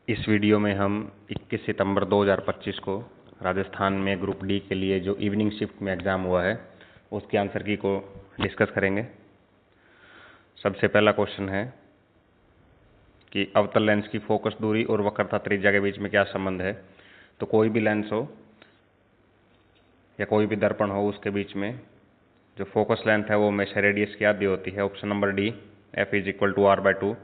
इस वीडियो में हम 21 सितंबर 2025 को राजस्थान में ग्रुप डी के लिए जो इवनिंग शिफ्ट में एग्ज़ाम हुआ है उसके आंसर की को डिस्कस करेंगे। सबसे पहला क्वेश्चन है कि अवतल लेंस की फोकस दूरी और वक्रता त्रिज्या के बीच में क्या संबंध है। तो कोई भी लेंस हो या कोई भी दर्पण हो उसके बीच में जो फोकस लेंथ है वो हमेशा रेडियस की आधी होती है। Option number D, F=R/2।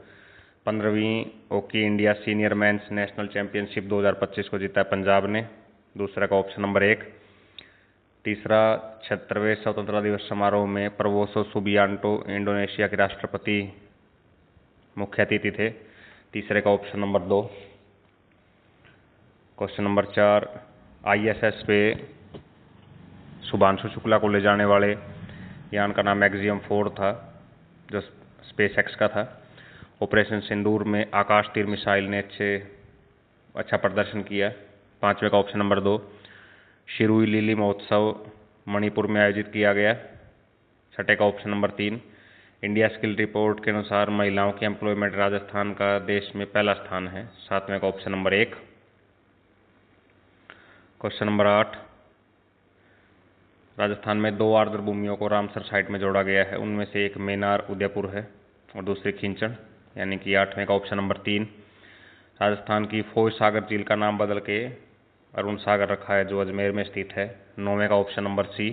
15वीं hockey India senior men's national championship 2025 को जीता है पंजाब ने। दूसरा का ऑप्शन नंबर 1। तीसरा, 76वें स्वतंत्रता दिवस समारोह में प्रबोसो सुबियांटो इंडोनेशिया के राष्ट्रपति मुख्य अतिथि थे। तीसरे का option number 2। Question number 4, ISS पे शुभांशु शुक्ला को ले जाने वाले यान का नाम मैक्सियम 4 था जो स्पेस एक्स का था। ऑपरेशन सिंदूर में आकाश तीर मिसाइल ने अच्छा प्रदर्शन किया। पांचवें का ऑप्शन नंबर 2। शिरुई लिली महोत्सव मणिपुर में आयोजित किया गया। छठे का option number 3। India skill report के अनुसार महिलाओं की एम्प्लॉयमेंट राजस्थान का देश में पहला स्थान है। सातवें का option number 1। Question number 8, Rajasthan में 2 आर्द्र भूमियों को रामसर साइट में जोड़ा गया है। उनमें से एक मेनार उदयपुर है और दूसरी खींचण, यानी कि 8वें का ऑप्शन नंबर 3। राजस्थान की फौज सागर झील का नाम बदल के अरुण सागर रखा है जो अजमेर में स्थित है। 9वें का ऑप्शन नंबर सी।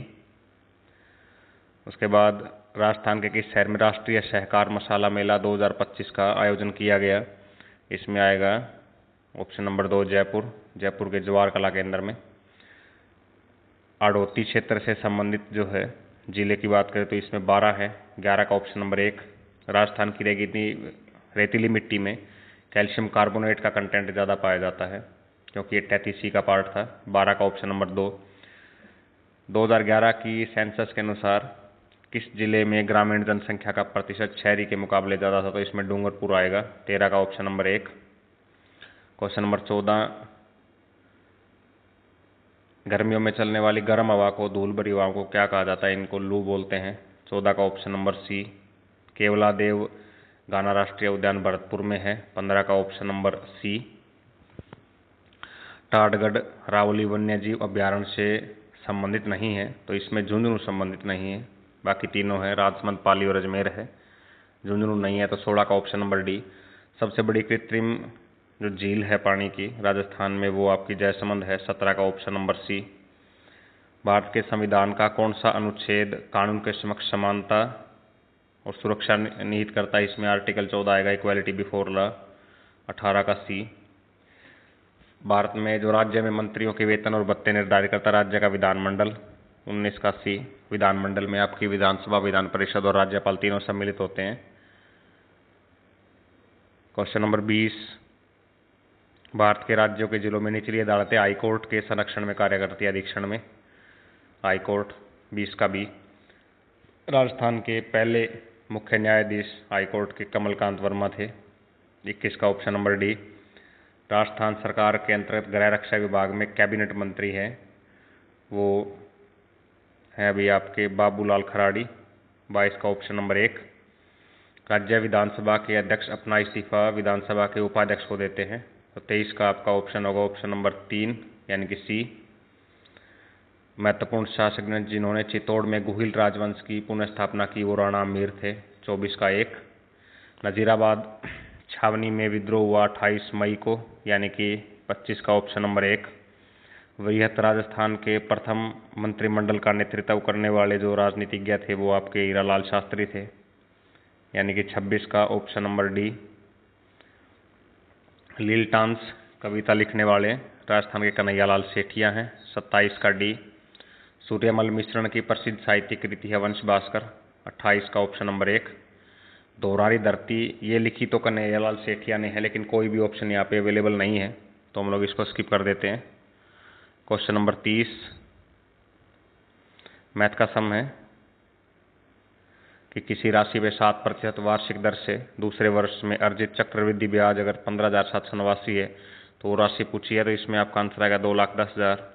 उसके बाद राजस्थान के किस शहर में राष्ट्रीय सहकार मसाला मेला 2025 का आयोजन किया गया। इसमें आएगा ऑप्शन नंबर 2 जयपुर, जयपुर के जवाहर कला केंद्र में। आड़ोती क्षेत्र से संबंधित जो है जिले की बात करें तो इसमें 12 है। 11 का ऑप्शन नंबर 1। राजस्थान की रेतीली मिट्टी में कैल्शियम कार्बोनेट का कंटेंट ज़्यादा पाया जाता है क्योंकि ये 33C का पार्ट था। 12 का ऑप्शन नंबर 2। 2011 की सेंसस के अनुसार किस जिले में ग्रामीण जनसंख्या का प्रतिशत शहरी के मुकाबले ज़्यादा था। तो इसमें डूंगरपुर आएगा। 13 का ऑप्शन नंबर 1। क्वेश्चन नंबर 14, गर्मियों में चलने वाली गर्म हवा को, धूल भरी हवाओं को क्या कहा जाता है। इनको लू बोलते हैं। 14 का ऑप्शन नंबर सी। केवलादेव गाना राष्ट्रीय उद्यान भरतपुर में है। 15 का ऑप्शन नंबर सी। टाटगढ़ रावली वन्यजीव अभ्यारण्य से संबंधित नहीं है तो इसमें झुंझुनू संबंधित नहीं है। बाकी तीनों है, राजमंद, पाली और अजमेर है। झुंझुनू नहीं है तो 16 का ऑप्शन नंबर डी। सबसे बड़ी कृत्रिम जो झील है पानी की राजस्थान में वो आपकी जयसमंद है। 17 का ऑप्शन नंबर सी। भारत के संविधान का कौन सा अनुच्छेद कानून के समक्ष समानता और सुरक्षा निहित करता है। इसमें आर्टिकल 14 आएगा, इक्वालिटी बिफोर लॉ। 18 का सी। भारत में जो राज्य में मंत्रियों के वेतन और भत्ते निर्धारित करता राज्य का विधानमंडल। 19 का सी। विधानमंडल में आपकी विधानसभा, विधान परिषद और राज्यपाल तीनों सम्मिलित होते हैं। क्वेश्चन नंबर 20, भारत के राज्यों के जिलों में निचली अदालतें हाईकोर्ट के संरक्षण में कार्य करती है। अधीक्षण में हाईकोर्ट। 20 का बी। राजस्थान के पहले मुख्य न्यायाधीश हाईकोर्ट के कमलकांत वर्मा थे। 21 का ऑप्शन नंबर डी। राजस्थान सरकार के अंतर्गत गृह रक्षा विभाग में कैबिनेट मंत्री हैं, वो है अभी आपके बाबूलाल खराड़ी। 22 का ऑप्शन नंबर 1। राज्य विधानसभा के अध्यक्ष अपना इस्तीफा विधानसभा के उपाध्यक्ष को देते हैं तो 23 का आपका ऑप्शन होगा ऑप्शन नंबर 3, यानी कि सी। महत्वपूर्ण शासक जिन्होंने चित्तौड़ में गुहिल राजवंश की पुनः की वो राणा अमीर थे। 24 का 1। नजीराबाद छावनी में विद्रोह हुआ 28 मई को, यानी कि 25 का ऑप्शन नंबर 1। वृहत राजस्थान के प्रथम मंत्रिमंडल का नेतृत्व करने वाले जो राजनीतिज्ञ थे वो आपके हीरालाल शास्त्री थे, यानी कि 26 का ऑप्शन नंबर डी। लीलटांस कविता लिखने वाले राजस्थान के कन्हैयालाल सेठिया हैं। 27 का डी। सूर्यमल मिश्रण की प्रसिद्ध साहित्यिक कृति है वंश भास्कर। 28 का ऑप्शन नंबर 1। दोहरारी धरती ये लिखी तो कन्हैयालाल सेठिया ने है लेकिन कोई भी ऑप्शन यहाँ पे अवेलेबल नहीं है तो हम लोग इसको स्किप कर देते हैं। क्वेश्चन नंबर 30, मैथ का सम है कि किसी राशि पे 7% वार्षिक दर से दूसरे वर्ष में अर्जित चक्रवृद्धि ब्याज अगर 15,789 है तो वो राशि पूछी है तो इसमें आपका आंसर आएगा 2,10,000।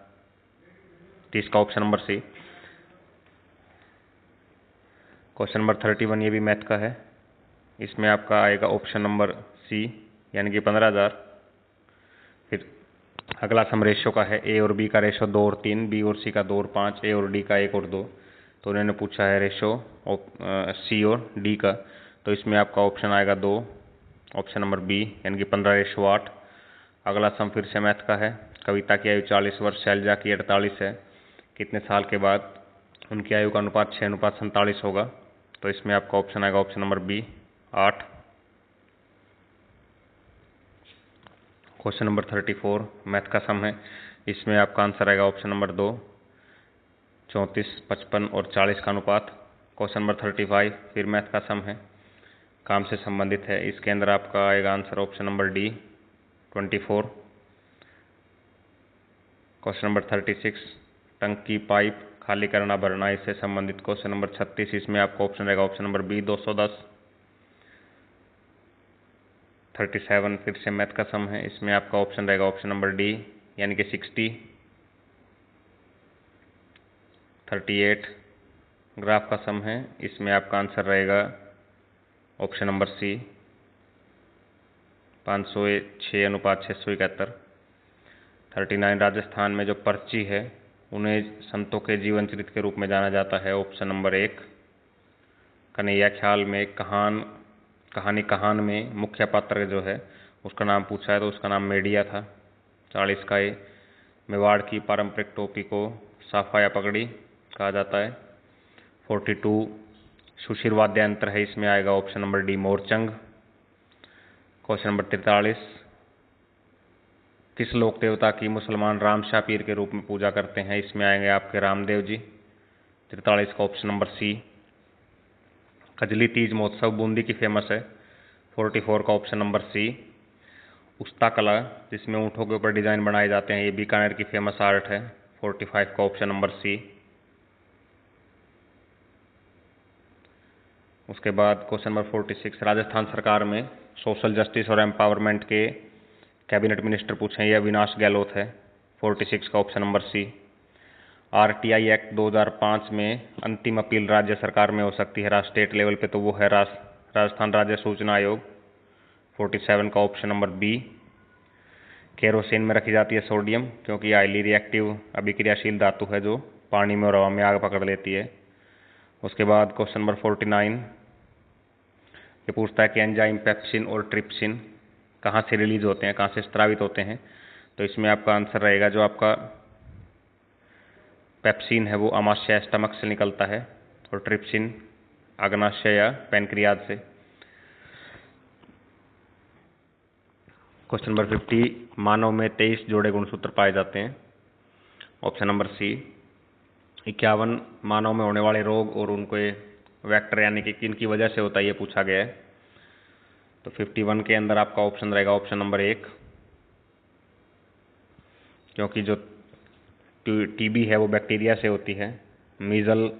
30 का option number C. Question number 31 ये भी मैथ का है। इसमें आपका आएगा ऑप्शन नंबर सी, यानी कि 15,000। अगला सम रेशो का है, ए और बी का रेशो 2 और 3, बी और सी का 2 और 5, ए और डी का 1 और 2। तो उन्होंने पूछा है रेशो सी और डी का, तो इसमें आपका ऑप्शन आएगा 2, ऑप्शन नंबर बी, यानी कि 15:8। अगला सम फिर से मैथ का है। कविता की आयु 40 वर्ष, शैलजा की 48 है। कितने साल के बाद उनकी आयु का अनुपात 6:47 होगा? तो इसमें आपका ऑप्शन आएगा option number B, 8। Question number 34 math का सम है। इसमें आपका आंसर आएगा ऑप्शन नंबर 2, 34, 55 और 40 का अनुपात। क्वेश्चन नंबर 35 फिर मैथ का सम है, काम से संबंधित है। इसके अंदर आपका आएगा answer option number D, 24। Question number 36 टंकी पाइप खाली करना भरना, इससे संबंधित। क्वेश्चन नंबर 36 इसमें आपका ऑप्शन रहेगा ऑप्शन नंबर बी, 210। 37 फिर से मैथ का सम है। इसमें आपका ऑप्शन रहेगा ऑप्शन नंबर डी, यानी कि 60। 38 ग्राफ का सम है। इसमें आपका आंसर रहेगा ऑप्शन नंबर सी, 506:671। 39 राजस्थान में जो पर्ची है उन्हें संतों के जीवन चरित्र के रूप में जाना जाता है, ऑप्शन नंबर 1। कन्हैया ख्याल में कहानी में मुख्य पात्र जो है उसका नाम पूछा है, तो उसका नाम मेडिया था। 40 का ए, मेवाड़ की पारंपरिक टोपी को साफा या पगड़ी कहा जाता है। 42 सुशिर वाद्य यंत्र है, इसमें आएगा option number D, Morchang. Question number 43 किस लोक देवता की मुसलमान राम शाह पीर के रूप में पूजा करते हैं? इसमें आएंगे आपके रामदेव जी। 43 का option number C. Kajli Teej महोत्सव बूंदी की फेमस है। 44 का ऑप्शन नंबर सी। उस्ता कला जिसमें ऊँटों के ऊपर डिजाइन बनाए जाते हैं, ये बीकानेर की फेमस आर्ट है। 45 का ऑप्शन नंबर सी। उसके बाद क्वेश्चन नंबर 46 राजस्थान सरकार में सोशल जस्टिस और एम्पावरमेंट के कैबिनेट मिनिस्टर पूछे, ये अविनाश गहलोत है। 46 का option number C. RTI act 2005 में अंतिम अपील राज्य सरकार में हो सकती है स्टेट लेवल पे, तो वो है राजस्थान राज्य सूचना आयोग। 47 का ऑप्शन नंबर बी। केरोसिन में रखी जाती है सोडियम, क्योंकि हाईली रिएक्टिव अभिक्रियाशील धातु है जो पानी में और हवा में आग पकड़ लेती है। उसके बाद क्वेश्चन नंबर 49 ये पूछता है कि एंजाइम पेप्सिन और ट्रिप्सिन कहाँ से रिलीज होते हैं, कहाँ से स्रावित होते हैं? तो इसमें आपका आंसर रहेगा जो आपका पेप्सिन है वो अमाशय स्टमक से निकलता है, और ट्रिप्सिन अग्नाशय या पैनक्रियाज से। क्वेश्चन नंबर 50 मानव में 23 जोड़े गुणसूत्र पाए जाते हैं, ऑप्शन नंबर सी। 51 मानव में होने वाले रोग और उनके वेक्टर यानी कि किन की वजह से होता है ये पूछा गया है। तो 51 के अंदर आपका ऑप्शन रहेगा ऑप्शन नंबर 1, क्योंकि जो टीबी है वो बैक्टीरिया से होती है, मीजल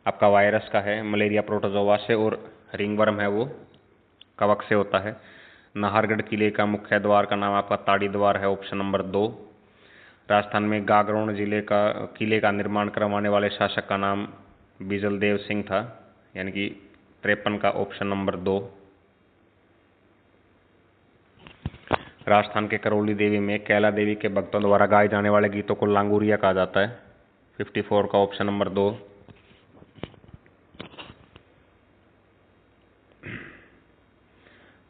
आपका वायरस का है, मलेरिया प्रोटोजोआ से, और रिंगवर्म है वो कवक से होता है। नाहरगढ़ किले का मुख्य द्वार का नाम आपका ताड़ी द्वार है, ऑप्शन नंबर 2। राजस्थान में गागरोन किले का निर्माण करवाने वाले शासक का नाम बिजल देव सिंह था, यानी कि 53 का ऑप्शन नंबर 2। राजस्थान के करौली देवी में कैला देवी के भक्तों द्वारा गाए जाने वाले गीतों को लांगुरिया कहा जाता है। 54 का ऑप्शन नंबर 2।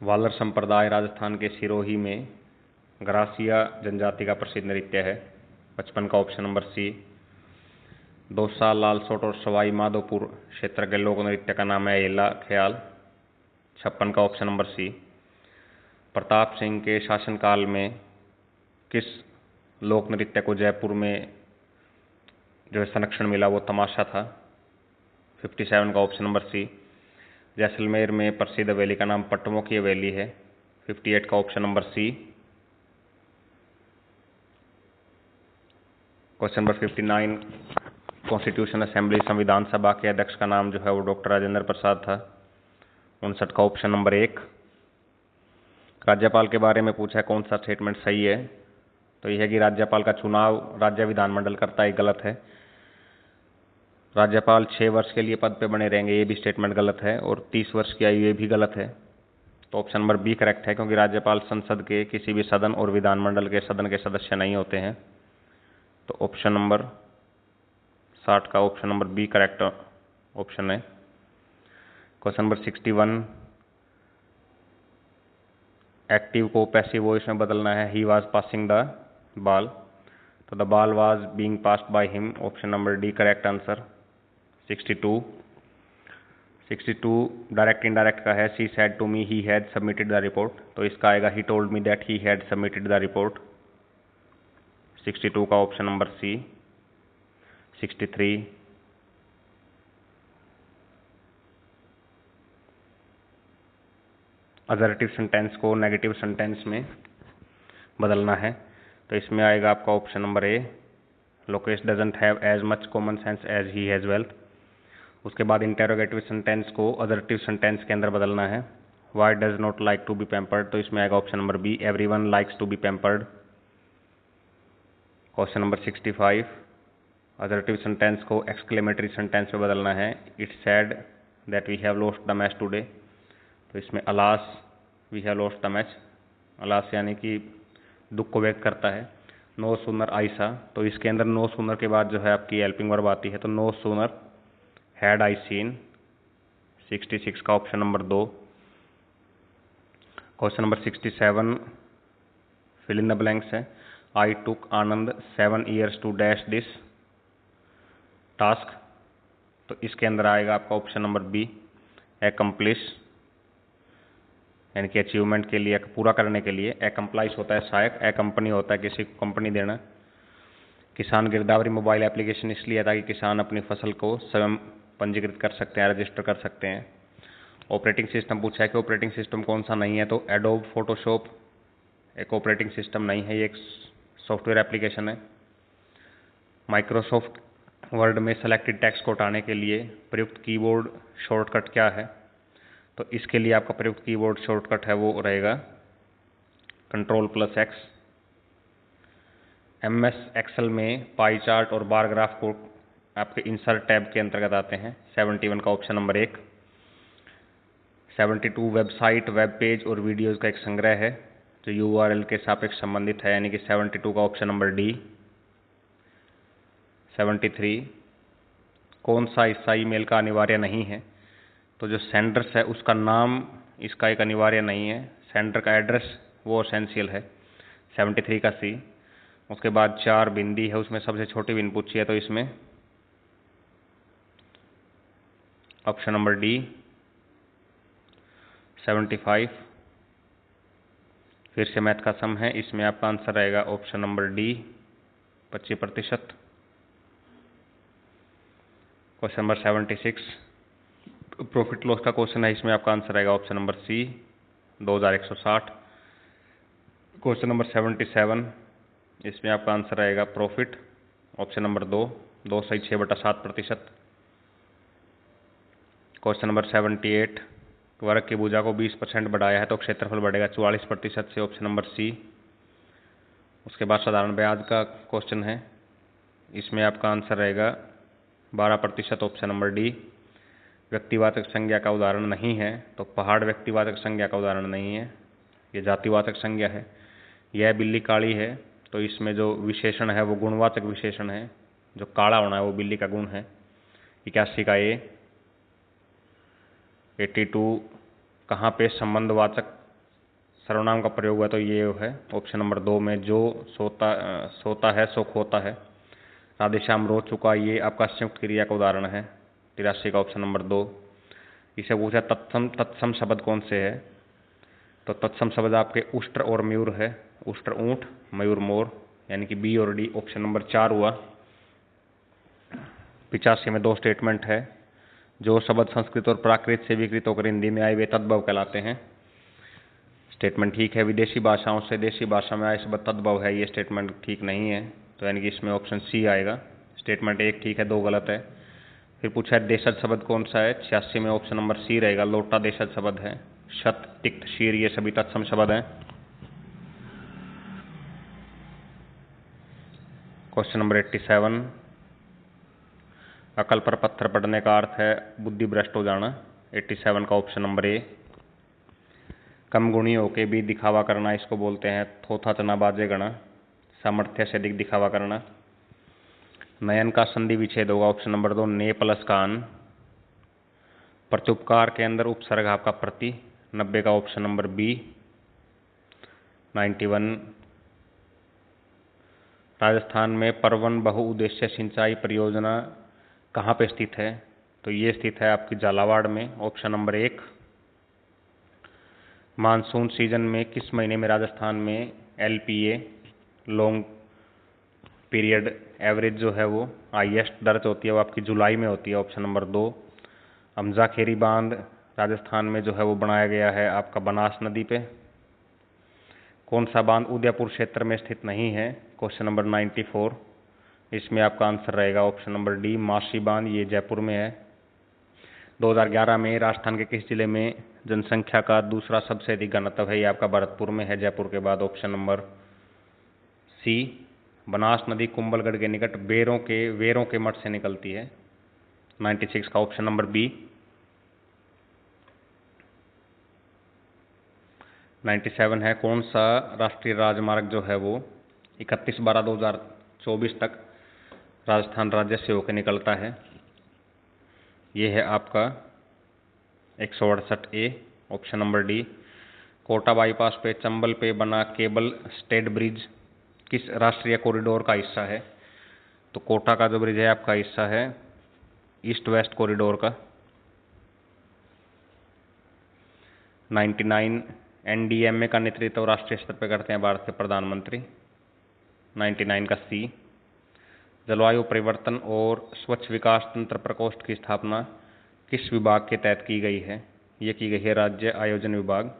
वालर संप्रदाय राजस्थान के सिरोही में ग्रासिया जनजाति का प्रसिद्ध नृत्य है। 55 का option number C. Dausa, Lalsot और सवाई माधोपुर क्षेत्र के लोक नृत्य का नाम है एला ख्याल। 56 का option number C. Pratap Singh के शासनकाल में किस लोक नृत्य को जयपुर में जो है संरक्षण मिला, वो तमाशा था। 57 का ऑप्शन नंबर सी। जैसलमेर में प्रसिद्ध हवेली का नाम पट्टमों की हवेली है। 58 का option number C. Question number 59 constitution assembly संविधान सभा के अध्यक्ष का नाम जो है वो डॉक्टर राजेंद्र प्रसाद था। 59 का ऑप्शन नंबर 1। राज्यपाल के बारे में पूछा है कौन सा स्टेटमेंट सही है? तो यह है कि राज्यपाल का चुनाव राज्य विधानमंडल करता है, गलत है। राज्यपाल 6 वर्ष के लिए पद पे बने रहेंगे, ये भी स्टेटमेंट गलत है। और 30 वर्ष की आयु, ये भी गलत है। तो ऑप्शन नंबर बी करेक्ट है, क्योंकि राज्यपाल संसद के किसी भी सदन और विधानमंडल के सदन के सदस्य नहीं होते हैं। तो ऑप्शन नंबर 60 का option number B correct option है। क्वेश्चन नंबर 61, एक्टिव को पैसिव वॉइस में बदलना है। He was passing the ball, तो the ball was being passed by him, option number D correct answer. 62 direct indirect का है। She said to me he had submitted the report, तो इसका आएगा he told me that he had submitted the report. 62 का option number C. 63 assertive sentence को negative sentence में बदलना है, तो इसमें आएगा आपका option number A, Lokesh doesn't have as much common sense as he has wealth. उसके बाद इंटेरोगेटिव सेंटेंस को असर्टिव सेंटेंस के अंदर बदलना है। Why does not like to be pampered, तो इसमें आएगा option number B, everyone likes to be pampered. Question number 65, assertive sentence को एक्सक्लेमेटरी सेंटेंस में बदलना है। It's sad that we have lost the match today, तो इसमें alas we have lost the match, alas यानी कि दुख को व्यक्त करता है। नो सूनर आई सा, तो इसके अंदर नो सूनर के बाद जो है आपकी हेल्पिंग वर्ब आती है, तो no sooner had I seen. 66 का option number 2। Question number 67, fill in the blanks है। I took Anand 7 years to dash this task, तो इसके अंदर आएगा आपका ऑप्शन नंबर बी, एकम्प्लिश, यानी कि अचीवमेंट के लिए, पूरा करने के लिए। एकम्प्लाइज होता है सहायक, एकम्पनी होता है किसी को कंपनी देना। किसान गिरदावरी मोबाइल एप्लीकेशन इसलिए है ताकि किसान अपनी फसल को स्वयं पंजीकृत कर सकते हैं, रजिस्टर कर सकते हैं। ऑपरेटिंग सिस्टम पूछा है कि ऑपरेटिंग सिस्टम कौन सा नहीं है, तो एडोब फोटोशॉप एक ऑपरेटिंग सिस्टम नहीं है, ये एक सॉफ्टवेयर एप्लीकेशन है। माइक्रोसॉफ्ट वर्ड में सेलेक्टेड टेक्स्ट को हटाने के लिए प्रयुक्त कीबोर्ड शॉर्टकट क्या है, तो इसके लिए आपका प्रयुक्त कीबोर्ड शॉर्टकट है वो रहेगा Ctrl+X। MS एक्सेल में पाई चार्ट और बार ग्राफ को आपके इंसर्ट टैब के अंतर्गत आते हैं। 71 का option number 1। 72 website, web page और वीडियोज़ का एक संग्रह है जो URL के सापेक्ष संबंधित है, यानी कि 72 का ऑप्शन नंबर डी। 73 कौन सा हिस्सा ईमेल का अनिवार्य नहीं है, तो जो सेंडर्स है उसका नाम इसका एक अनिवार्य नहीं है, सेंडर का एड्रेस वो एसेंशियल है। 73 का सी। उसके बाद 4 बिंदी है, उसमें सबसे छोटी बिंदी पूछी है, तो इसमें ऑप्शन नंबर डी। 75 फिर से मैथ का सम है, इसमें आपका आंसर रहेगा option number D 25%। Question number 76 profit loss का क्वेश्चन है, इसमें आपका आंसर आएगा ऑप्शन नंबर सी 2160। क्वेश्चन नंबर 77 इसमें आपका आंसर आएगा profit, option number 2 2/6/7%। Question number 78 वर्ग की भुजा को 20% बढ़ाया है तो क्षेत्रफल बढ़ेगा 44% से, ऑप्शन नंबर सी। उसके बाद साधारण ब्याज का क्वेश्चन है, इसमें आपका आंसर रहेगा 12%, ऑप्शन नंबर डी। व्यक्तिवाचक संज्ञा का उदाहरण नहीं है, तो पहाड़ व्यक्तिवाचक संज्ञा का उदाहरण नहीं है, ये जातिवाचक संज्ञा है। यह बिल्ली काली है, तो इसमें जो विशेषण है वो गुणवाचक विशेषण है, जो काला होना है वो बिल्ली का गुण है। 81 का ए। 82 कहाँ पे संबंधवाचक सर्वनाम का प्रयोग हुआ, तो ये है ऑप्शन नंबर 2 में, जो सोता है सो खोता है। राधेश्याम रो चुका, ये आपका संयुक्त क्रिया का उदाहरण है। 83 का ऑप्शन नंबर 2। इसे पूछा तत्सम शब्द कौन से है, तो तत्सम शब्द आपके उष्ट्र और मयूर है। उष्ट्र ऊंट, मयूर मोर, यानी कि बी और डी, ऑप्शन नंबर 4 हुआ। 85 में 2 स्टेटमेंट है। जो शब्द संस्कृत और प्राकृत से विकृत होकर हिंदी में आए वे तद्भव कहलाते हैं। स्टेटमेंट ठीक है। विदेशी भाषाओं से देशी भाषा में आए शब्द तद्भव है, ये स्टेटमेंट ठीक नहीं है, तो यानी कि इसमें ऑप्शन सी आएगा। स्टेटमेंट 1 ठीक है, 2 गलत है। फिर पूछा है देशज शब्द कौन सा है, 86 में ऑप्शन नंबर सी रहेगा, लोटा देशज शब्द है। शत, तिक्त, शीर ये सभी तत्सम शब्द हैं। क्वेश्चन नंबर 87 अकल पर पत्थर पड़ने का अर्थ है बुद्धि भ्रष्ट हो जाना। 87 का ऑप्शन नंबर ए। कम गुणी होके भी दिखावा करना, इसको बोलते हैं थोथा तना बाजे गणा। सामर्थ्य से अधिक दिखावा करना। नयन का संधि विच्छेद होगा ऑप्शन नंबर 2 ने प्लस का अन। प्रत्युपकार के अंदर उपसर्ग आपका प्रति, 90 का ऑप्शन नंबर बी। 91 राजस्थान में परवन बहुउद्देश्य सिंचाई परियोजना कहाँ पे स्थित है? तो ये स्थित है आपकी झालावाड़ में, ऑप्शन नंबर 1। मानसून सीजन में किस महीने में राजस्थान में LPA लॉन्ग पीरियड एवरेज जो है वो हाईएस्ट दर्ज होती है, वो आपकी जुलाई में होती है, ऑप्शन नंबर 2। अमजाखेरी बांध राजस्थान में जो है वो बनाया गया है आपका बनास नदी पे। कौन सा बांध उदयपुर क्षेत्र में स्थित नहीं है? Question number 94। इसमें आपका आंसर रहेगा ऑप्शन नंबर डी मासी बांध, ये जयपुर में है। 2011 में राजस्थान के किस जिले में जनसंख्या का दूसरा सबसे अधिक घनत्व है? ये आपका भरतपुर में है, जयपुर के बाद, ऑप्शन नंबर सी। बनास नदी कुंभलगढ़ के निकट वेरों के मठ से निकलती है, 96 का ऑप्शन नंबर बी। 97 है कौन सा राष्ट्रीय राजमार्ग जो है वो 31/12/2024 तक राजस्थान राज्य से होकर निकलता है? ये है आपका 168A, option number D. Kota bypass पे चंबल पे बना केबल स्टेड ब्रिज किस राष्ट्रीय कॉरिडोर का हिस्सा है? तो कोटा का जो ब्रिज है आपका हिस्सा है ईस्ट वेस्ट कॉरिडोर का। 99 NDMA का नेतृत्व राष्ट्रीय स्तर पर करते हैं भारत के प्रधानमंत्री, 99 का सी। जलवायु परिवर्तन और स्वच्छ विकास तंत्र प्रकोष्ठ की स्थापना किस विभाग के तहत की गई है? ये की गई है राज्य आयोजन विभाग,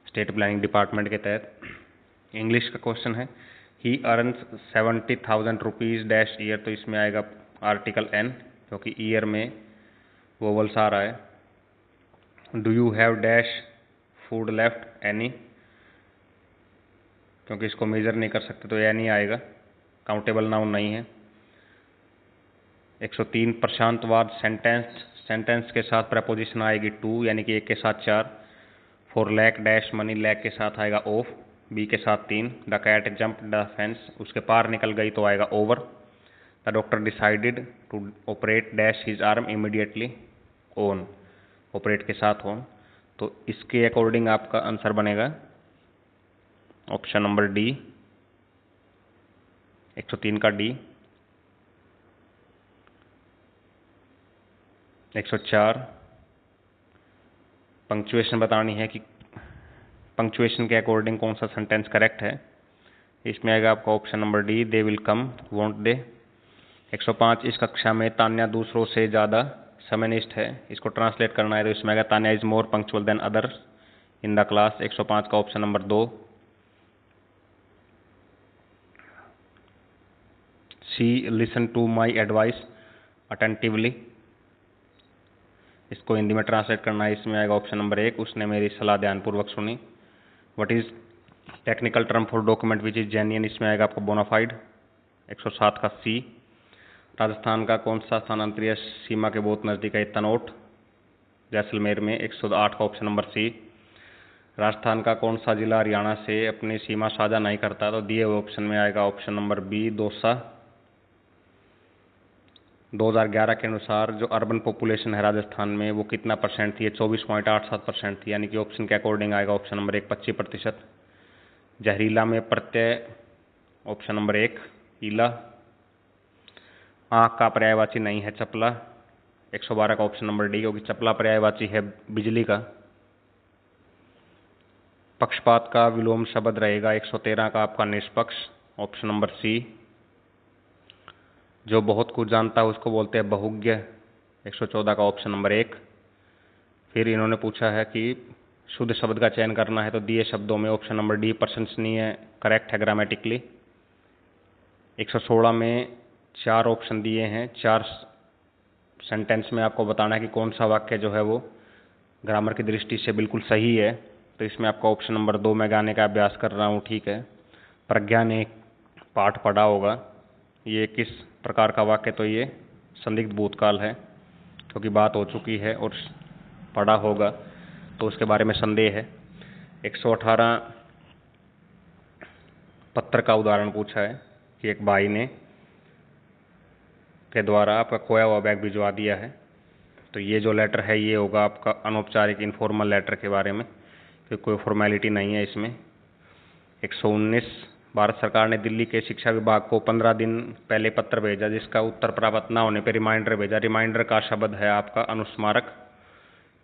स्टेट प्लानिंग डिपार्टमेंट के तहत। इंग्लिश का क्वेश्चन है ही अर्न्स 70,000 रुपीज डैश ईयर, तो इसमें आएगा आर्टिकल एन, क्योंकि ईयर में वोवल्स आ रहा है। Do you have dash food left any, क्योंकि इसको मेजर नहीं कर सकते तो एनी आएगा, काउंटेबल नाउन नहीं है। 103 प्रशांतवाद सेंटेंस के साथ प्रपोजिशन आएगी टू, यानी कि एक के साथ 4। For lack dash money, lack के साथ आएगा ऑफ, बी के साथ 3। The cat jump the fence, उसके पार निकल गई तो आएगा over. The doctor decided to operate dash his arm immediately on, operate के साथ ऑन, तो इसके अकॉर्डिंग आपका आंसर बनेगा ऑप्शन नंबर डी, 103 का डी। 104 पंक्चुएशन बतानी है कि पंक्चुएशन के अकॉर्डिंग कौन सा सेंटेंस करेक्ट है? इसमें आएगा आपका option number D they will come won't they. 105 इस कक्षा में तान्या दूसरों से ज़्यादा समयनिष्ठ है, इसको ट्रांसलेट करना है तो इसमें आएगा Tanya is more punctual than others in the class, 105 का option number 2। She listen to my advice attentively, इसको हिंदी में ट्रांसलेट करना है, इसमें आएगा ऑप्शन नंबर 1 उसने मेरी सलाह ध्यानपूर्वक सुनी। What is technical term for document which is genuine, इसमें आएगा आपका बोनाफाइड, 107 का सी। राजस्थान का कौन सा स्थान अंतर्राष्ट्रीय सीमा के बहुत नज़दीक है? तनोट, जैसलमेर में, 108 का ऑप्शन नंबर सी। राजस्थान का कौन सा जिला हरियाणा से अपनी सीमा साझा नहीं करता? तो दिए हुए ऑप्शन में आएगा ऑप्शन नंबर बी दौसा। 2011 के अनुसार जो अर्बन पॉपुलेशन है राजस्थान में वो कितना परसेंट थी? 24.87% थी, यानी कि ऑप्शन के अकॉर्डिंग आएगा ऑप्शन नंबर 1 25%। जहरीला में प्रत्यय, ऑप्शन नंबर 1 ईला। आँख का पर्यायवाची नहीं है चपला, 112 का ऑप्शन नंबर डी, क्योंकि चपला पर्यायवाची है बिजली का। पक्षपात का विलोम शब्द रहेगा 113 का आपका निष्पक्ष, ऑप्शन नंबर सी। जो बहुत कुछ जानता है उसको बोलते हैं बहुज्ञ, 114 का ऑप्शन नंबर 1। फिर इन्होंने पूछा है कि शुद्ध शब्द का चयन करना है तो दिए शब्दों में ऑप्शन नंबर डी प्रशंसनीय करेक्ट है ग्रामेटिकली। 116 में 4 ऑप्शन दिए हैं, 4 सेंटेंस में आपको बताना है कि कौन सा वाक्य जो है वो ग्रामर की दृष्टि से बिल्कुल सही है, तो इसमें आपका ऑप्शन नंबर 2 में गाने का अभ्यास कर रहा हूँ, ठीक है। प्रज्ञा ने पाठ पढ़ा होगा, ये किस प्रकार का वाक्य? तो ये संदिग्ध भूतकाल है, क्योंकि बात हो चुकी है और पढ़ा होगा, तो उसके बारे में संदेह है। 118 पत्र का उदाहरण पूछा है कि एक भाई ने के द्वारा आपका खोया हुआ बैग भिजवा दिया है। तो ये जो लेटर है ये होगा आपका अनौपचारिक इनफॉर्मल लेटर के बारे में, क्योंकि कोई फॉर्मेलिटी नहीं है इसमें। 119 भारत सरकार ने दिल्ली के शिक्षा विभाग को 15 दिन पहले पत्र भेजा जिसका उत्तर प्राप्त न होने पर रिमाइंडर भेजा। रिमाइंडर का शब्द है आपका अनुस्मारक,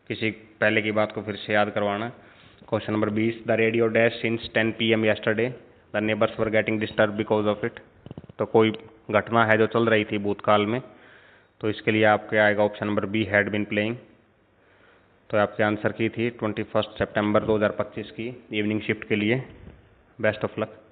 किसी पहले की बात को फिर से याद करवाना। Question number 20, the radio dash since 10 PM yesterday, the neighbours were getting disturb because of it. तो कोई घटना है जो चल रही थी भूतकाल में, तो इसके लिए आपके आएगा option number B, had been playing. तो आपके आंसर की थी 21 सितंबर 2025 की इवनिंग शिफ्ट के लिए। Best of luck.